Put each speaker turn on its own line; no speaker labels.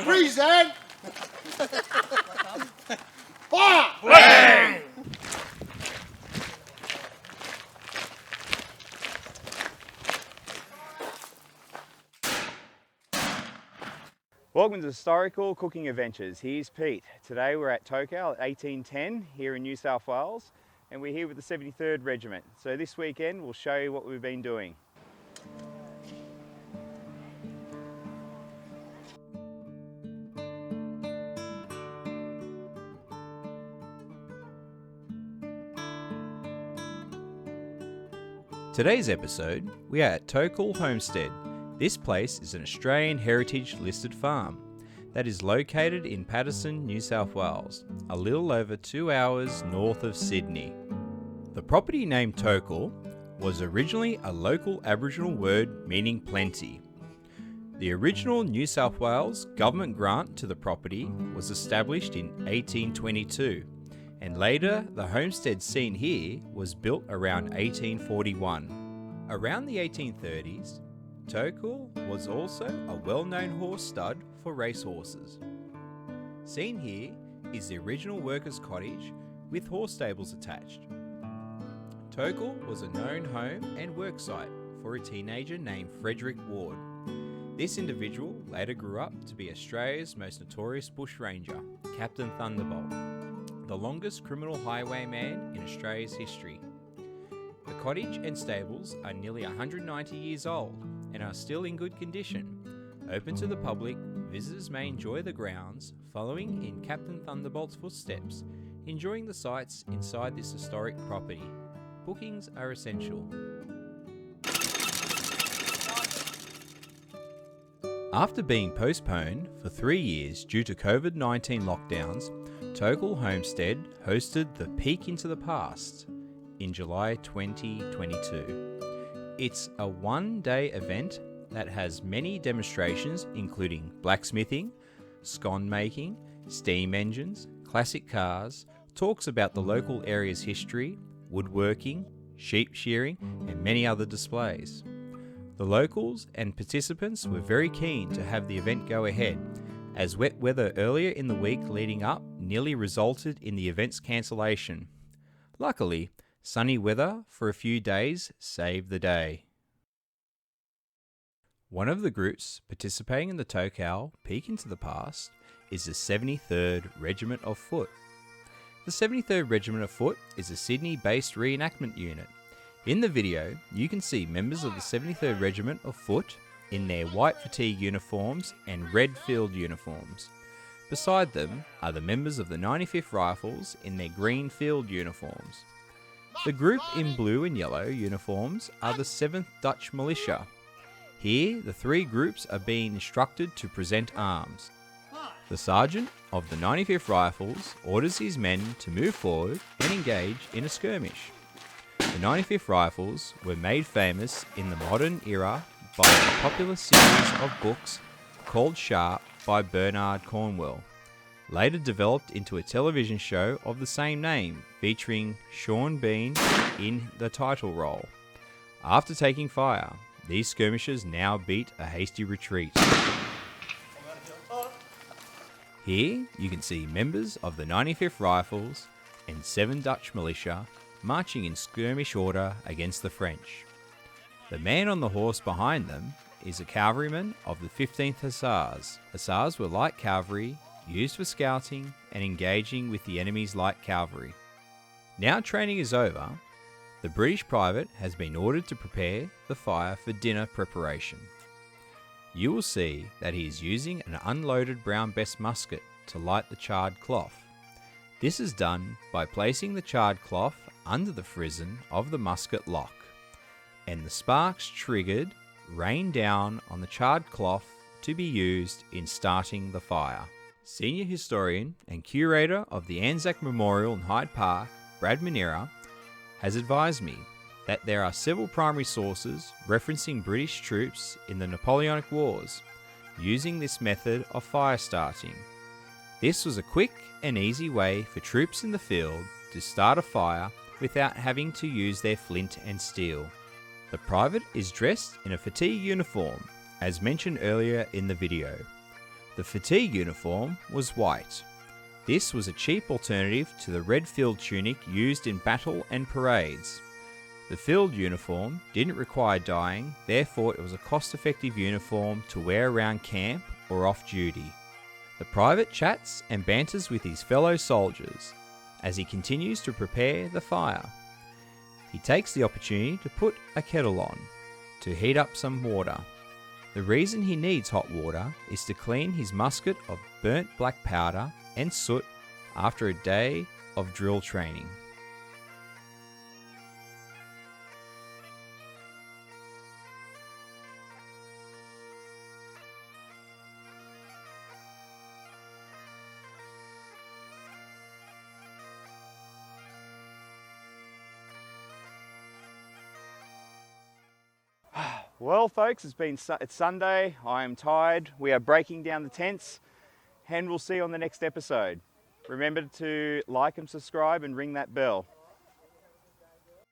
Freeze then! Fire!
Bang!
Welcome to Historical Cooking Adventures. Here's Pete. Today we're at Tocal at 1810 here in New South Wales, and we're here with the 73rd Regiment. So this weekend we'll show you what we've been doing. Today's episode, we are at Tocal Homestead. This place is an Australian Heritage listed farm that is located in Paterson, New South Wales, a little over 2 hours north of Sydney. The property named Tocal was originally a local Aboriginal word meaning plenty. The original New South Wales government grant to the property was established in 1822, and later the homestead seen here was built around 1841. Around the 1830s, Tocal was also a well-known horse stud for racehorses. Seen here is the original workers' cottage with horse stables attached. Tocal was a known home and work site for a teenager named Frederick Ward. This individual later grew up to be Australia's most notorious bushranger, Captain Thunderbolt, the longest criminal highwayman in Australia's history. The cottage and stables are nearly 190 years old and are still in good condition. Open to the public, visitors may enjoy the grounds, following in Captain Thunderbolt's footsteps, enjoying the sights inside this historic property. Bookings are essential. After being postponed for 3 years due to COVID-19 lockdowns, Tocal Homestead hosted the Peek into the Past in July 2022. It's a one-day event that has many demonstrations including blacksmithing, scone making, steam engines, classic cars, talks about the local area's history, woodworking, sheep shearing, and many other displays. The locals and participants were very keen to have the event go ahead, as wet weather earlier in the week leading up nearly resulted in the event's cancellation. Luckily, sunny weather for a few days saved the day. One of the groups participating in the Tocal Peek into the Past is the 73rd Regiment of Foot. The 73rd Regiment of Foot is a Sydney-based reenactment unit. In the video, you can see members of the 73rd Regiment of Foot in their white fatigue uniforms and red field uniforms. Beside them are the members of the 95th Rifles in their green field uniforms. The group in blue and yellow uniforms are the 7th Dutch Militia. Here, the three groups are being instructed to present arms. The sergeant of the 95th Rifles orders his men to move forward and engage in a skirmish. The 95th Rifles were made famous in the modern era by a popular series of books called Sharp by Bernard Cornwell, later developed into a television show of the same name, featuring Sean Bean in the title role. After taking fire, these skirmishers now beat a hasty retreat. Here you can see members of the 95th Rifles and 7 Dutch Militia marching in skirmish order against the French. The man on the horse behind them is a cavalryman of the 15th Hussars. Hussars were light cavalry used for scouting and engaging with the enemy's light cavalry. Now training is over, the British private has been ordered to prepare the fire for dinner preparation. You will see that he is using an unloaded brown bess musket to light the charred cloth. This is done by placing the charred cloth under the frizzen of the musket lock, and the sparks triggered rain down on the charred cloth to be used in starting the fire. Senior historian and curator of the Anzac Memorial in Hyde Park, Brad Manera, has advised me that there are several primary sources referencing British troops in the Napoleonic Wars using this method of fire starting. This was a quick and easy way for troops in the field to start a fire without having to use their flint and steel. The private is dressed in a fatigue uniform, as mentioned earlier in the video. The fatigue uniform was white. This was a cheap alternative to the red field tunic used in battle and parades. The field uniform didn't require dyeing, therefore it was a cost-effective uniform to wear around camp or off-duty. The private chats and banters with his fellow soldiers as he continues to prepare the fire. He takes the opportunity to put a kettle on to heat up some water. The reason he needs hot water is to clean his musket of burnt black powder and soot after a day of drill training.
Well folks, it's Sunday, I am tired, we are breaking down the tents, and we'll see you on the next episode. Remember to like and subscribe and ring that bell.